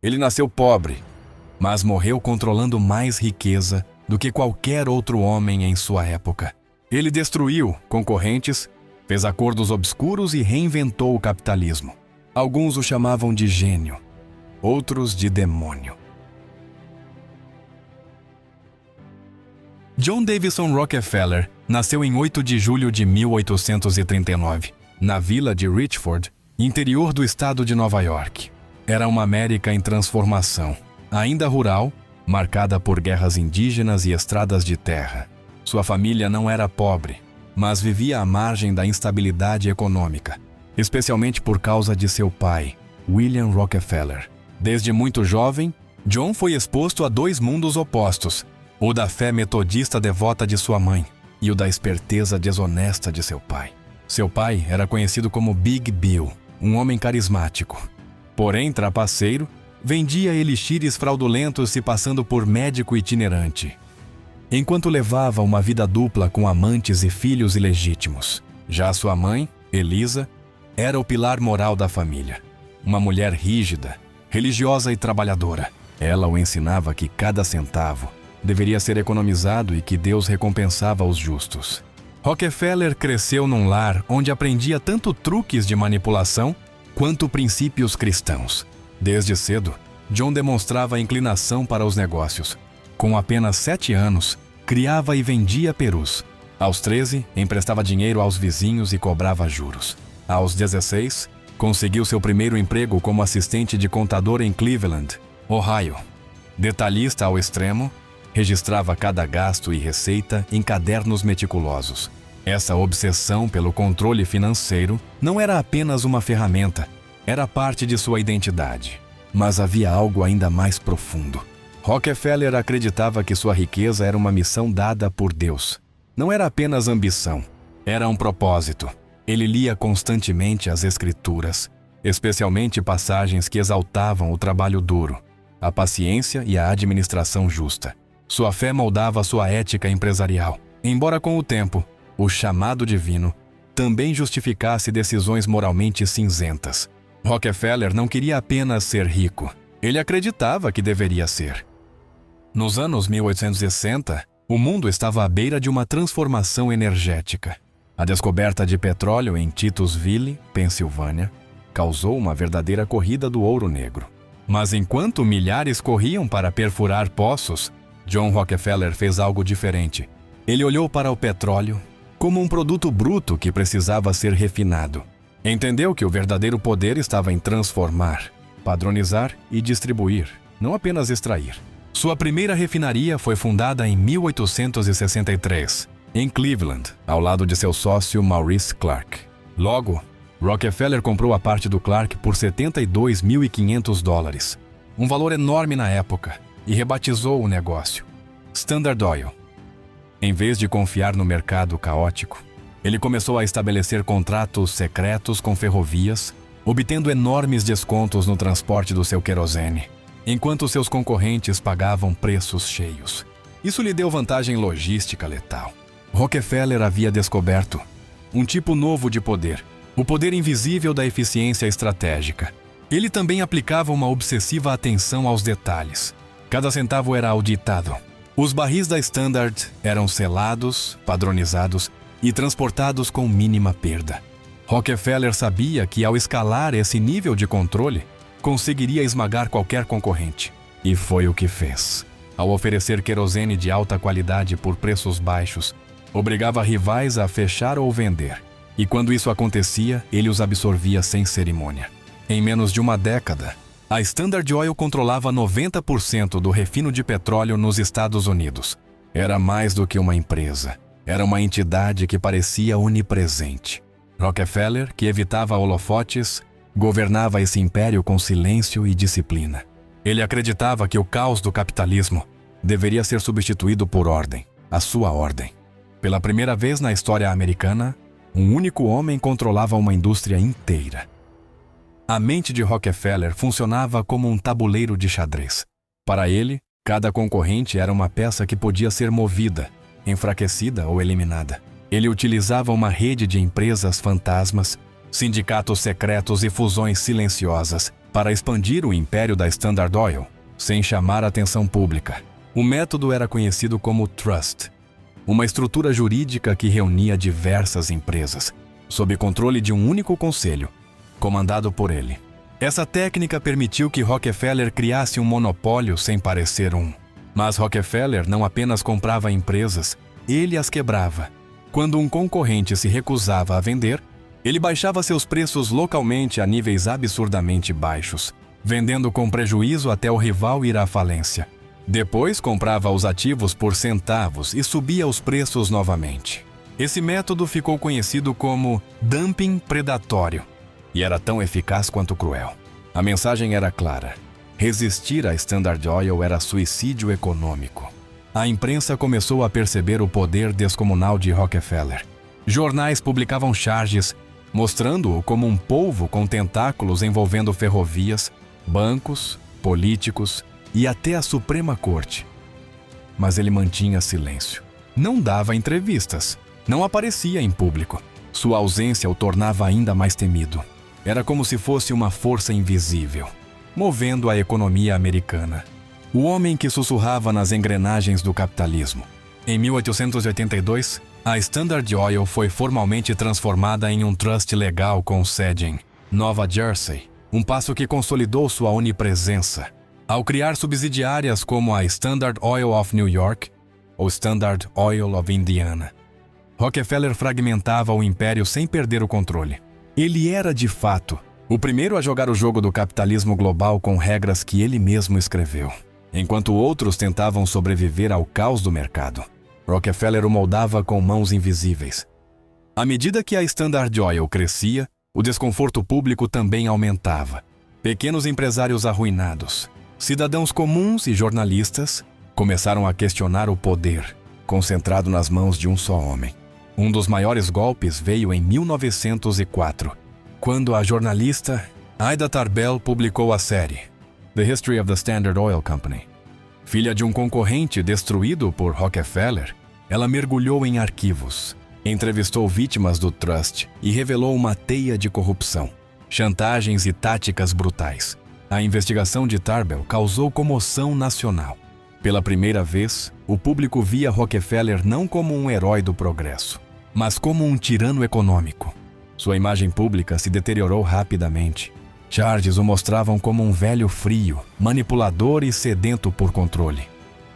Ele nasceu pobre, mas morreu controlando mais riqueza do que qualquer outro homem em sua época. Ele destruiu concorrentes, fez acordos obscuros e reinventou o capitalismo. Alguns o chamavam de gênio, outros de demônio. John Davison Rockefeller nasceu em 8 de julho de 1839, na vila de Richford, interior do estado de Nova York. Era uma América em transformação, ainda rural, marcada por guerras indígenas e estradas de terra. Sua família não era pobre, mas vivia à margem da instabilidade econômica, especialmente por causa de seu pai, William Rockefeller. Desde muito jovem, John foi exposto a dois mundos opostos, o da fé metodista devota de sua mãe e o da esperteza desonesta de seu pai. Seu pai era conhecido como Big Bill, um homem carismático. Porém, trapaceiro, vendia elixires fraudulentos se passando por médico itinerante, enquanto levava uma vida dupla com amantes e filhos ilegítimos. Já sua mãe, Elisa, era o pilar moral da família. Uma mulher rígida, religiosa e trabalhadora. Ela o ensinava que cada centavo deveria ser economizado e que Deus recompensava os justos. Rockefeller cresceu num lar onde aprendia tanto truques de manipulação quanto princípios cristãos. Desde cedo, John demonstrava inclinação para os negócios. Com apenas 7 anos, criava e vendia perus. Aos 13, emprestava dinheiro aos vizinhos e cobrava juros. Aos 16, conseguiu seu primeiro emprego como assistente de contador em Cleveland, Ohio. Detalhista ao extremo, registrava cada gasto e receita em cadernos meticulosos. Essa obsessão pelo controle financeiro não era apenas uma ferramenta, era parte de sua identidade. Mas havia algo ainda mais profundo. Rockefeller acreditava que sua riqueza era uma missão dada por Deus. Não era apenas ambição, era um propósito. Ele lia constantemente as Escrituras, especialmente passagens que exaltavam o trabalho duro, a paciência e a administração justa. Sua fé moldava sua ética empresarial, embora com o tempo, o chamado divino também justificasse decisões moralmente cinzentas. Rockefeller não queria apenas ser rico, ele acreditava que deveria ser. Nos anos 1860, o mundo estava à beira de uma transformação energética. A descoberta de petróleo em Titusville, Pensilvânia, causou uma verdadeira corrida do ouro negro. Mas enquanto milhares corriam para perfurar poços, John Rockefeller fez algo diferente. Ele olhou para o petróleo como um produto bruto que precisava ser refinado. Entendeu que o verdadeiro poder estava em transformar, padronizar e distribuir, não apenas extrair. Sua primeira refinaria foi fundada em 1863, em Cleveland, ao lado de seu sócio Maurice Clark. Logo, Rockefeller comprou a parte do Clark por $72.500, um valor enorme na época, e rebatizou o negócio Standard Oil. Em vez de confiar no mercado caótico, ele começou a estabelecer contratos secretos com ferrovias, obtendo enormes descontos no transporte do seu querosene, enquanto seus concorrentes pagavam preços cheios. Isso lhe deu vantagem logística letal. Rockefeller havia descoberto um tipo novo de poder, o poder invisível da eficiência estratégica. Ele também aplicava uma obsessiva atenção aos detalhes. Cada centavo era auditado. Os barris da Standard eram selados, padronizados e transportados com mínima perda. Rockefeller sabia que, ao escalar esse nível de controle, conseguiria esmagar qualquer concorrente. E foi o que fez. Ao oferecer querosene de alta qualidade por preços baixos, obrigava rivais a fechar ou vender. E quando isso acontecia, ele os absorvia sem cerimônia. Em menos de uma década, a Standard Oil controlava 90% do refino de petróleo nos Estados Unidos. Era mais do que uma empresa. Era uma entidade que parecia onipresente. Rockefeller, que evitava holofotes, governava esse império com silêncio e disciplina. Ele acreditava que o caos do capitalismo deveria ser substituído por ordem, a sua ordem. Pela primeira vez na história americana, um único homem controlava uma indústria inteira. A mente de Rockefeller funcionava como um tabuleiro de xadrez. Para ele, cada concorrente era uma peça que podia ser movida, enfraquecida ou eliminada. Ele utilizava uma rede de empresas fantasmas, sindicatos secretos e fusões silenciosas para expandir o império da Standard Oil, sem chamar a atenção pública. O método era conhecido como Trust, uma estrutura jurídica que reunia diversas empresas, sob controle de um único conselho, comandado por ele. Essa técnica permitiu que Rockefeller criasse um monopólio sem parecer um. Mas Rockefeller não apenas comprava empresas, ele as quebrava. Quando um concorrente se recusava a vender, ele baixava seus preços localmente a níveis absurdamente baixos, vendendo com prejuízo até o rival ir à falência. Depois comprava os ativos por centavos e subia os preços novamente. Esse método ficou conhecido como dumping predatório e era tão eficaz quanto cruel. A mensagem era clara: resistir à Standard Oil era suicídio econômico. A imprensa começou a perceber o poder descomunal de Rockefeller. Jornais publicavam charges, mostrando-o como um polvo com tentáculos envolvendo ferrovias, bancos, políticos e até a Suprema Corte. Mas ele mantinha silêncio. Não dava entrevistas. Não aparecia em público. Sua ausência o tornava ainda mais temido. Era como se fosse uma força invisível, movendo a economia americana. O homem que sussurrava nas engrenagens do capitalismo. Em 1882, a Standard Oil foi formalmente transformada em um trust legal com sede em Nova Jersey, um passo que consolidou sua onipresença. Ao criar subsidiárias como a Standard Oil of New York ou Standard Oil of Indiana, Rockefeller fragmentava o império sem perder o controle. Ele era, de fato, o primeiro a jogar o jogo do capitalismo global com regras que ele mesmo escreveu. Enquanto outros tentavam sobreviver ao caos do mercado, Rockefeller o moldava com mãos invisíveis. À medida que a Standard Oil crescia, o desconforto público também aumentava. Pequenos empresários arruinados, cidadãos comuns e jornalistas começaram a questionar o poder, concentrado nas mãos de um só homem. Um dos maiores golpes veio em 1904, quando a jornalista Ida Tarbell publicou a série The History of the Standard Oil Company. Filha de um concorrente destruído por Rockefeller, ela mergulhou em arquivos, entrevistou vítimas do Trust e revelou uma teia de corrupção, chantagens e táticas brutais. A investigação de Tarbell causou comoção nacional. Pela primeira vez, o público via Rockefeller não como um herói do progresso, mas como um tirano econômico. Sua imagem pública se deteriorou rapidamente. Charges o mostravam como um velho frio, manipulador e sedento por controle.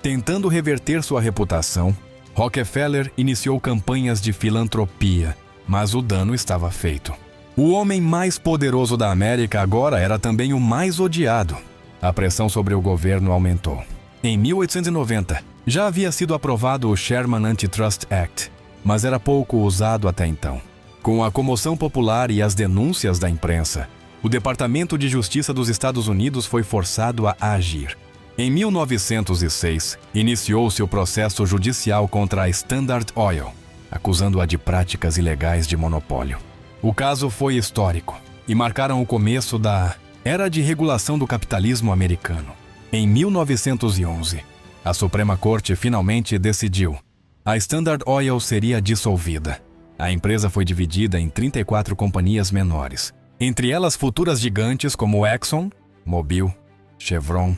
Tentando reverter sua reputação, Rockefeller iniciou campanhas de filantropia, mas o dano estava feito. O homem mais poderoso da América agora era também o mais odiado. A pressão sobre o governo aumentou. Em 1890, já havia sido aprovado o Sherman Antitrust Act, mas era pouco usado até então. Com a comoção popular e as denúncias da imprensa, o Departamento de Justiça dos Estados Unidos foi forçado a agir. Em 1906, iniciou-se o processo judicial contra a Standard Oil, acusando-a de práticas ilegais de monopólio. O caso foi histórico e marcaram o começo da era de regulação do capitalismo americano. Em 1911, a Suprema Corte finalmente decidiu. A Standard Oil seria dissolvida. A empresa foi dividida em 34 companhias menores, entre elas futuras gigantes como Exxon, Mobil, Chevron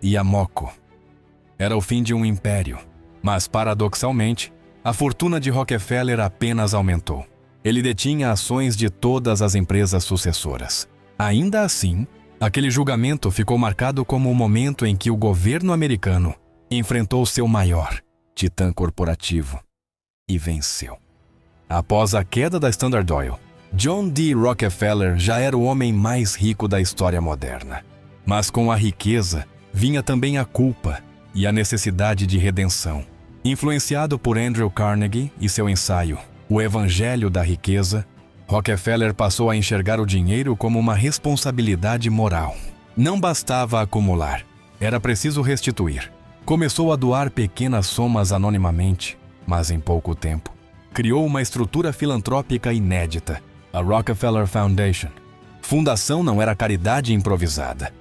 e Amoco. Era o fim de um império, mas paradoxalmente, a fortuna de Rockefeller apenas aumentou. Ele detinha ações de todas as empresas sucessoras. Ainda assim, aquele julgamento ficou marcado como o momento em que o governo americano enfrentou seu maior titã corporativo e venceu. Após a queda da Standard Oil, John D. Rockefeller já era o homem mais rico da história moderna. Mas com a riqueza vinha também a culpa e a necessidade de redenção. Influenciado por Andrew Carnegie e seu ensaio O Evangelho da Riqueza, Rockefeller passou a enxergar o dinheiro como uma responsabilidade moral. Não bastava acumular, era preciso restituir. Começou a doar pequenas somas anonimamente, mas em pouco tempo criou uma estrutura filantrópica inédita, a Rockefeller Foundation. Fundação não era caridade improvisada.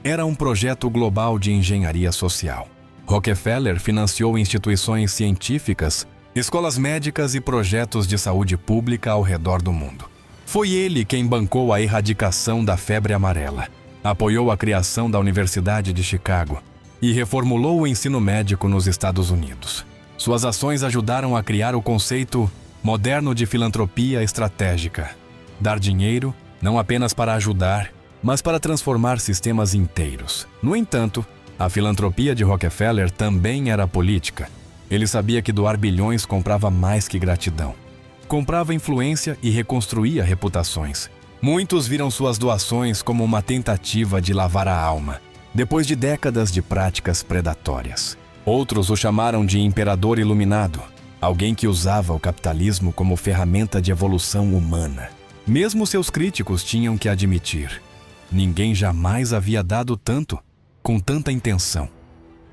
Era um projeto global de engenharia social. Rockefeller financiou instituições científicas, escolas médicas e projetos de saúde pública ao redor do mundo. Foi ele quem bancou a erradicação da febre amarela, apoiou a criação da Universidade de Chicago e reformulou o ensino médico nos Estados Unidos. Suas ações ajudaram a criar o conceito moderno de filantropia estratégica. Dar dinheiro não apenas para ajudar, mas para transformar sistemas inteiros. No entanto, a filantropia de Rockefeller também era política. Ele sabia que doar bilhões comprava mais que gratidão. Comprava influência e reconstruía reputações. Muitos viram suas doações como uma tentativa de lavar a alma, depois de décadas de práticas predatórias. Outros o chamaram de imperador iluminado, alguém que usava o capitalismo como ferramenta de evolução humana. Mesmo seus críticos tinham que admitir: ninguém jamais havia dado tanto, com tanta intenção.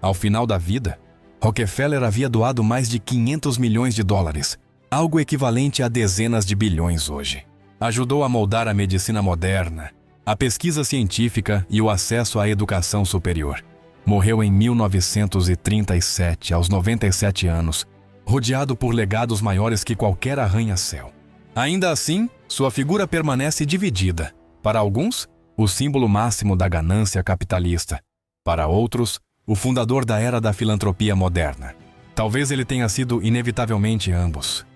Ao final da vida, Rockefeller havia doado mais de 500 milhões de dólares, algo equivalente a dezenas de bilhões hoje. Ajudou a moldar a medicina moderna, a pesquisa científica e o acesso à educação superior. Morreu em 1937, aos 97 anos, rodeado por legados maiores que qualquer arranha-céu. Ainda assim, sua figura permanece dividida. Para alguns, o símbolo máximo da ganância capitalista. Para outros, o fundador da era da filantropia moderna. Talvez ele tenha sido inevitavelmente ambos.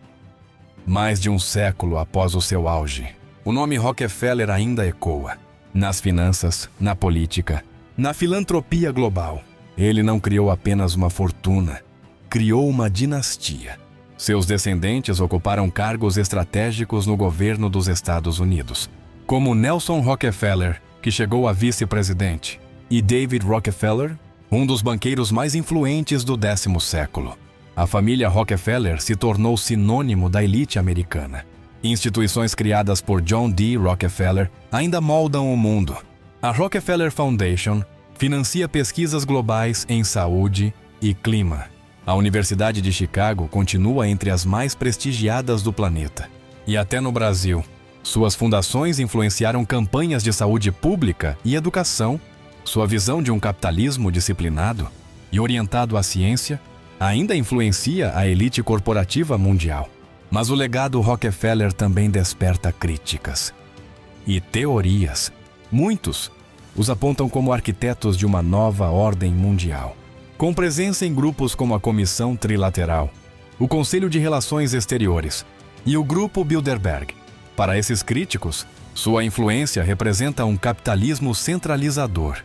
Mais de um século após o seu auge, o nome Rockefeller ainda ecoa. Nas finanças, na política, na filantropia global. Ele não criou apenas uma fortuna, criou uma dinastia. Seus descendentes ocuparam cargos estratégicos no governo dos Estados Unidos, como Nelson Rockefeller, que chegou a vice-presidente, e David Rockefeller, um dos banqueiros mais influentes do 10º século. A família Rockefeller se tornou sinônimo da elite americana. Instituições criadas por John D. Rockefeller ainda moldam o mundo. A Rockefeller Foundation financia pesquisas globais em saúde e clima. A Universidade de Chicago continua entre as mais prestigiadas do planeta. E até no Brasil, suas fundações influenciaram campanhas de saúde pública e educação. Sua visão de um capitalismo disciplinado e orientado à ciência ainda influencia a elite corporativa mundial. Mas o legado Rockefeller também desperta críticas e teorias. Muitos os apontam como arquitetos de uma nova ordem mundial, com presença em grupos como a Comissão Trilateral, o Conselho de Relações Exteriores e o Grupo Bilderberg. Para esses críticos, sua influência representa um capitalismo centralizador,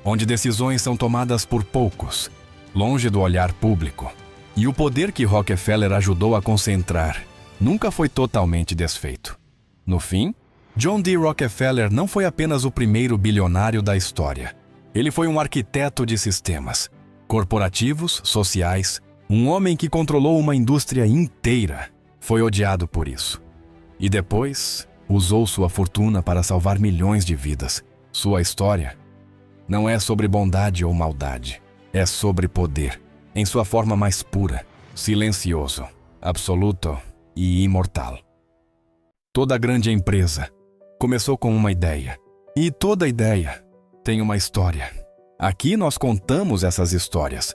onde decisões são tomadas por poucos, longe do olhar público. E o poder que Rockefeller ajudou a concentrar nunca foi totalmente desfeito. No fim, John D. Rockefeller não foi apenas o primeiro bilionário da história. Ele foi um arquiteto de sistemas corporativos, sociais, um homem que controlou uma indústria inteira. Foi odiado por isso. E depois, usou sua fortuna para salvar milhões de vidas. Sua história não é sobre bondade ou maldade. É sobre poder, em sua forma mais pura, silencioso, absoluto e imortal. Toda grande empresa começou com uma ideia. E toda ideia tem uma história. Aqui nós contamos essas histórias,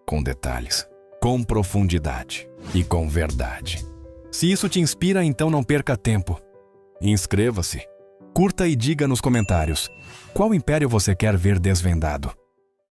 com detalhes, com profundidade e com verdade. Se isso te inspira, então não perca tempo. Inscreva-se, curta e diga nos comentários qual império você quer ver desvendado.